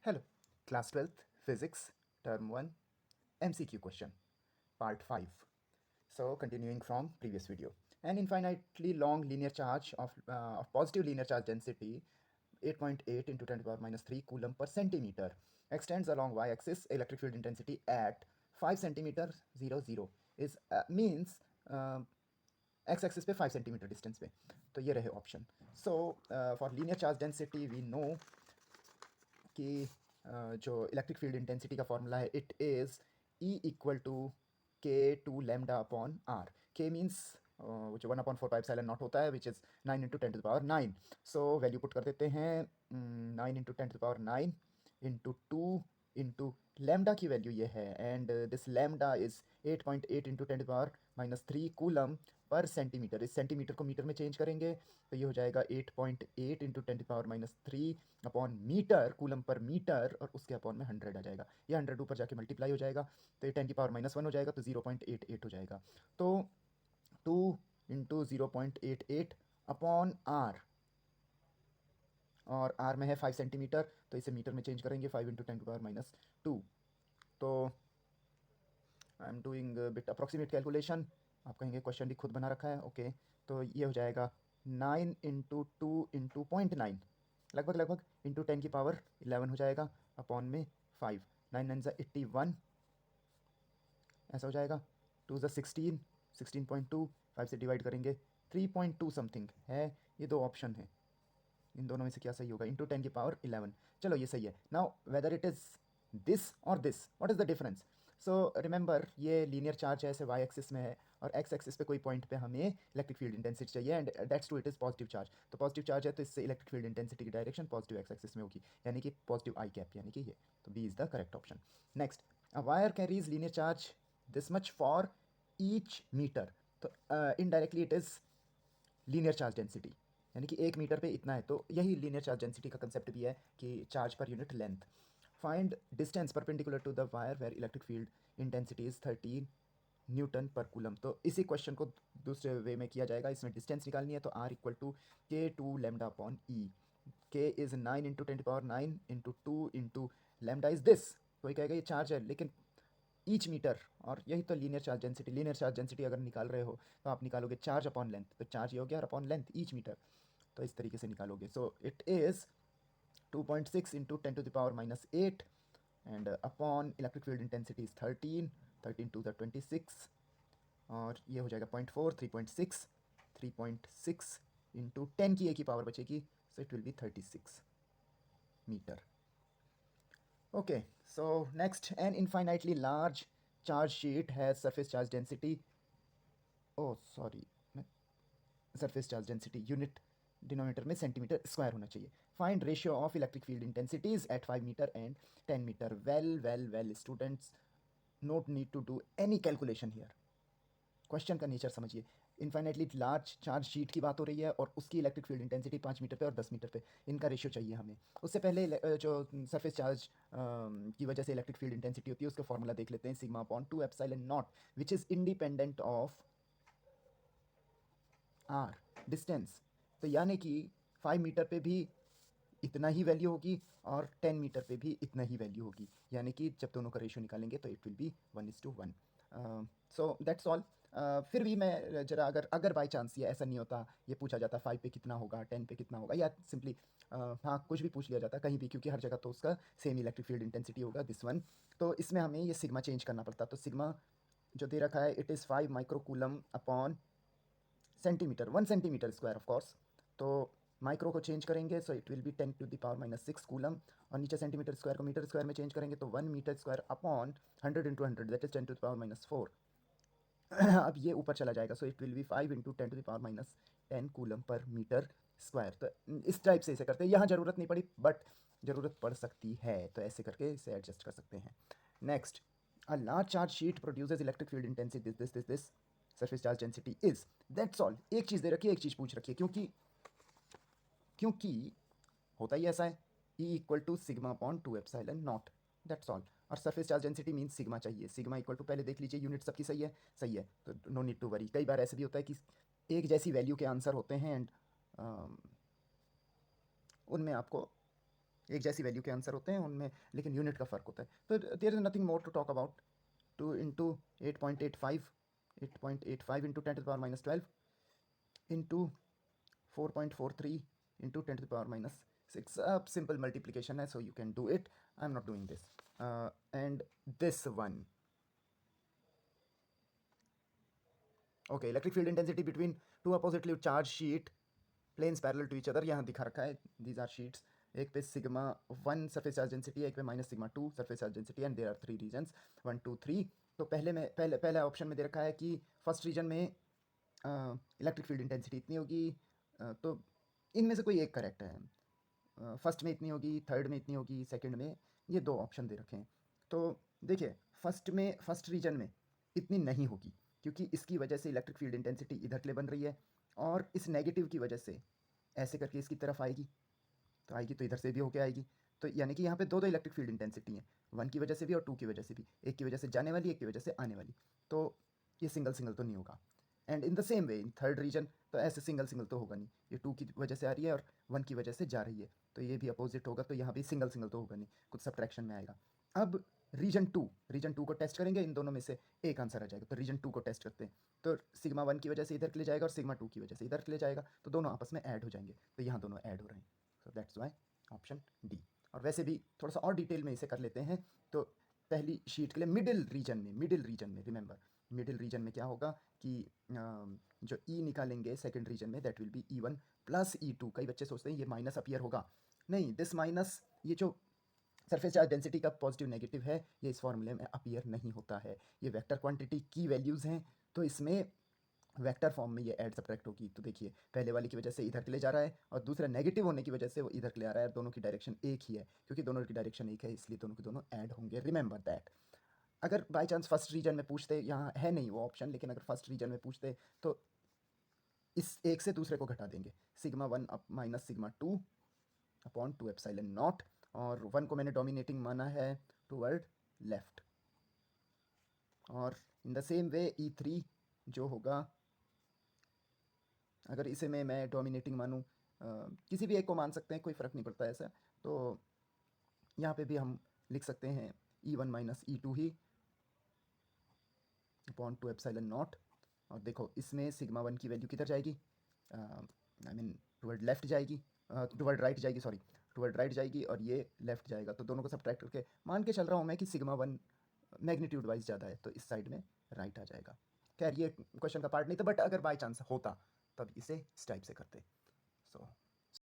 Hello, class 12th physics term 1 MCQ question part 5. So continuing from previous video, an infinitely long linear charge of positive linear charge density 8.8 into 10 to the power minus 3 coulomb per centimeter extends along y-axis. Electric field intensity at 5 centimeter 0 0 is means x axis पे 5 centimetre distance पे. तो ये रहे option. So for linear charge density we know कि जो electric field intensity का formula है it is E equal to K two lambda upon r. K means जो 1/4 नॉट होता है which is 9 into 10⁹. So value put कर देते हैं 9 इंटू 10⁹ इंटू 2 इंटू लेमडा की वैल्यू ये है and this lambda is 8.8 into 10⁻³ coulomb per centimetre. इस सेंटीमीटर को मीटर में चेंज करेंगे तो ये हो जाएगा 8.8 into 10⁻³ upon metre coulomb per metre और उसके अपॉन में 100 आ जाएगा. ये 100 ऊपर जाके मल्टीप्लाई हो जाएगा तो ये 10⁻⁻1 हो जाएगा तो 0.88 हो जाएगा. तो 2 इंटू 0.88 अपॉन आर और आर में है 5 सेंटीमीटर तो इसे मीटर में चेंज करेंगे 5 इंटू 10⁻². तो I am doing bit approximate calculation. आप कहेंगे क्वेश्चन भी खुद बना रखा है. ओके तो ये हो जाएगा 9 इंटू 2 इंटू 0.9 लगभग इंटू 10⁻11 हो जाएगा अपॉन में 5. 9 9 81 ऐसा हो जाएगा. 2 16 16.2 5 से डिवाइड करेंगे 3.2 समथिंग है. ये दो ऑप्शन है, इन दोनों में से क्या सही होगा. इंटू 10⁻11. चलो ये सही है. Now whether it is this और this what is the difference. So remember ये लीनियर चार्ज है, ऐसे वाई एक्सिस में है और एक्स एक्सिस पे कोई पॉइंट पे हमें इलेक्ट्रिक फील्ड इंटेंसिटी चाहिए and that's to it is positive charge. तो पॉजिटिव चार्ज है तो इससे इलेक्ट्रिक फील्ड इंटेंसिटी की डायरेक्शन पॉजिटिव एक्स एक्सिस में होगी यानी कि पॉजिटिव आई कैप यानी कि ये. तो B is the correct option. Next, a wire carries linear charge this much for each metre. तो indirectly it is linear charge density यानी कि 1 मीटर पे इतना है. तो यही लीनियर चार्ज डेंसिटी का कंसेप्ट भी है कि charge per unit length. Find distance perpendicular to the wire where electric field intensity is 13 newton per coulomb. तो इसी क्वेश्चन को दूसरे वे में किया जाएगा. इसमें डिस्टेंस निकालनी है तो are equal to K two lambda upon ई. के is 9 into 10⁻9 into 2 into lambda is this. कोई कहेगा ये चार्ज है लेकिन ईच मीटर और यही तो linear charge density. Linear charge density अगर निकाल रहे हो तो आप निकालोगे चार्ज अपॉन लेंथ. तो चार्ज ये हो गया और अपॉन लेंथ ईच मीटर. तो इस तरीके से निकालोगे. So it is 2.6 into 10⁻⁸ and upon electric field intensity is 13 13 to the 26 और ये हो जाएगा 0.4 3.6 3.6 इंटू 10 की ए की पावर बचेगी so it will be 36 metre. Okay, so next, an infinitely large charge sheet has surface charge density. Oh, sorry, surface charge density unit denominator में centimetre square होना चाहिए. Find ratio of electric field intensities at 5 metre and 10 metre. Well students, not need to do any calculation here. Question का nature समझिए. Infinitely large charge sheet की बात हो रही है और उसकी इलेक्ट्रिक फील्ड इंटेंसिटी 5 मीटर पे और 10 मीटर पे. इनका रेशियो चाहिए हमें. उससे पहले जो सरफेस चार्ज की वजह से इलेक्ट्रिक फील्ड इंटेंसिटी होती है उसका फॉर्मूला देख लेते हैं. Sigma upon 2 epsilon naught which is independent of r distance. तो यानी कि 5 मीटर पे भी इतना ही वैल्यू होगी और 10 मीटर पे भी इतना ही वैल्यू होगी. यानी कि जब दोनों का रेशियो निकालेंगे तो it will B 1:1. So that's all. फिर भी मैं जरा अगर बाई चांस ये ऐसा नहीं होता, ये पूछा जाता 5 पे कितना होगा 10 पे कितना होगा या सिंपली हाँ कुछ भी पूछ लिया जाता कहीं भी क्योंकि हर जगह तो उसका सेम इलेक्ट्रिक फील्ड इंटेंसिटी होगा दिस वन. तो इसमें हमें ये सिग्मा चेंज करना पड़ता. तो सिग्मा जो दे रखा है it is 5 micro coulomb upon centimetre 1 centimetre square of course. तो माइक्रो को चेंज करेंगे so it will be 10⁻⁻6 coulomb और नीचे सेंटीमीटर स्क्वायर को मीटर स्क्वायर में चेंज करेंगे तो 1 metre square upon 100 into 100 that is 10⁻⁻4. अब ये ऊपर चला जाएगा so it will be 5 into 10⁻10 coulomb per metre square. तो इस टाइप से इसे करते हैं. यहाँ ज़रूरत नहीं पड़ी बट ज़रूरत पड़ सकती है तो ऐसे करके इसे एडजस्ट कर सकते हैं. Next, a large charge sheet produces electric field intensity this surface charge density is. That's all. एक चीज़ दे रखी है एक चीज़ पूछ रखी है क्योंकि होता ही ऐसा है. E equal to sigma upon 2 epsilon naught. That's all. और surface charge density means sigma चाहिए. सिग्मा इक्वल टू पहले देख लीजिए यूनिट सबकी सही है तो नो नीड टू वरी. कई बार ऐसे भी होता है कि एक जैसी वैल्यू के आंसर होते हैं एंड उनमें आपको एक जैसी वैल्यू के आंसर होते हैं उनमें, लेकिन यूनिट का फ़र्क होता है। तो there is nothing more to talk about. 2 into 8.85, 8.85 into 10⁻12 into 4.43 into 10⁻6। अब सिंपल मल्टीप्लिकेशन है, so you can do it. I am not doing this. And this one, okay, electric field intensity between two oppositely charge sheet planes parallel to each other, यहाँ दिखा रखा है, these are sheets. एक पे sigma 1 surface charge density है, एक पे minus sigma 2 surface charge density, and there are 3 regions 1 2 3। तो पहले ऑप्शन में दे रखा है कि फर्स्ट रीजन में इलेक्ट्रिक फील्ड इंटेंसिटी इतनी होगी, तो इनमें से कोई एक करेक्ट है। फर्स्ट में इतनी होगी, थर्ड में इतनी होगी, सेकंड में, ये दो ऑप्शन दे रखे हैं। तो देखिए, फर्स्ट रीजन में इतनी नहीं होगी, क्योंकि इसकी वजह से इलेक्ट्रिक फील्ड इंटेंसिटी इधर के लिए बन रही है, और इस नेगेटिव की वजह से ऐसे करके इसकी तरफ आएगी, तो आएगी तो इधर से भी होके आएगी। तो यानी कि यहाँ पे दो दो इलेक्ट्रिक फील्ड इंटेंसिटी है, 1 की वजह से भी और 2 की वजह से भी, एक की वजह से जाने वाली, एक की वजह से आने वाली। तो ये सिंगल सिंगल तो नहीं होगा। And in the same way in third region, तो ऐसे सिंगल सिंगल तो होगा नहीं, ये 2 की वजह से आ रही है और 1 की वजह से जा रही है, तो ये भी अपोजिट होगा, तो यहाँ भी सिंगल सिंगल तो होगा नहीं, कुछ सब्ट्रैक्शन में आएगा। अब रीजन टू को टेस्ट करेंगे, इन दोनों में से एक आंसर आ जाएगा, तो रीजन 2 को टेस्ट करते हैं। तो सिग्मा 1 की वजह से इधर के लिए जाएगा और सिग्मा 2 की वजह से इधर के लिए जाएगा, तो दोनों आपस में ऐड हो जाएंगे, तो यहाँ दोनों ऐड हो रहे हैं, so that's why option D. और वैसे भी थोड़ा सा और डिटेल में इसे कर लेते हैं। तो पहली शीट के लिए मिडिल रीजन में रिमेंबर, मिडिल रीजन में क्या होगा कि जो ई निकालेंगे सेकंड रीजन में, that will be E1 plus E2। कई बच्चे सोचते हैं ये माइनस अपीयर होगा, नहीं, दिस माइनस, ये जो सरफेस चार्ज डेंसिटी का पॉजिटिव नेगेटिव है, ये इस फॉर्मूले में अपीयर नहीं होता है, ये वेक्टर क्वांटिटी की वैल्यूज़ हैं, तो इसमें वेक्टर फॉर्म में ये ऐड सब्ट्रैक्ट होगी। तो देखिए, पहले वाली की वजह से इधर के लिए जा रहा है, और दूसरा नेगेटिव होने की वजह से वो इधर के लिए आ रहा है, दोनों की डायरेक्शन एक ही है, क्योंकि दोनों की डायरेक्शन एक है, इसलिए दोनों के दोनों ऐड होंगे, रिमेंबर दैट। अगर बाई चांस फर्स्ट रीजन में पूछते, यहाँ है नहीं वो ऑप्शन, लेकिन अगर फर्स्ट रीजन में पूछते तो इस एक से दूसरे को घटा देंगे, sigma 1 up minus sigma 2 upon 2 epsilon not, और 1 को मैंने डोमिनेटिंग माना है टूवर्ड लेफ्ट, और इन द सेम वे E3 जो होगा, अगर इसे मैं डोमिनेटिंग मानूँ, किसी भी एक को मान सकते हैं, कोई फ़र्क नहीं पड़ता ऐसा, तो यहाँ पे भी हम लिख सकते हैं E1 minus E2 he upon 2 epsilon not. और देखो, इसमें सिग्मा 1 की वैल्यू किधर जाएगी, आई मीन टूवर्ड लेफ्ट जाएगी, टूवर्ड राइट जाएगी, सॉरी, टूवर्ड राइट जाएगी, और ये लेफ्ट जाएगा, तो दोनों को सब्ट्रैक्ट करके मान के चल रहा हूँ मैं कि सिग्मा 1 मैग्नीट्यूड वाइज ज़्यादा है, तो इस साइड में राइट आ जाएगा। खैर, ये क्वेश्चन का पार्ट नहीं था, बट अगर बाई चांस होता तब इसे इस टाइप से करते। सो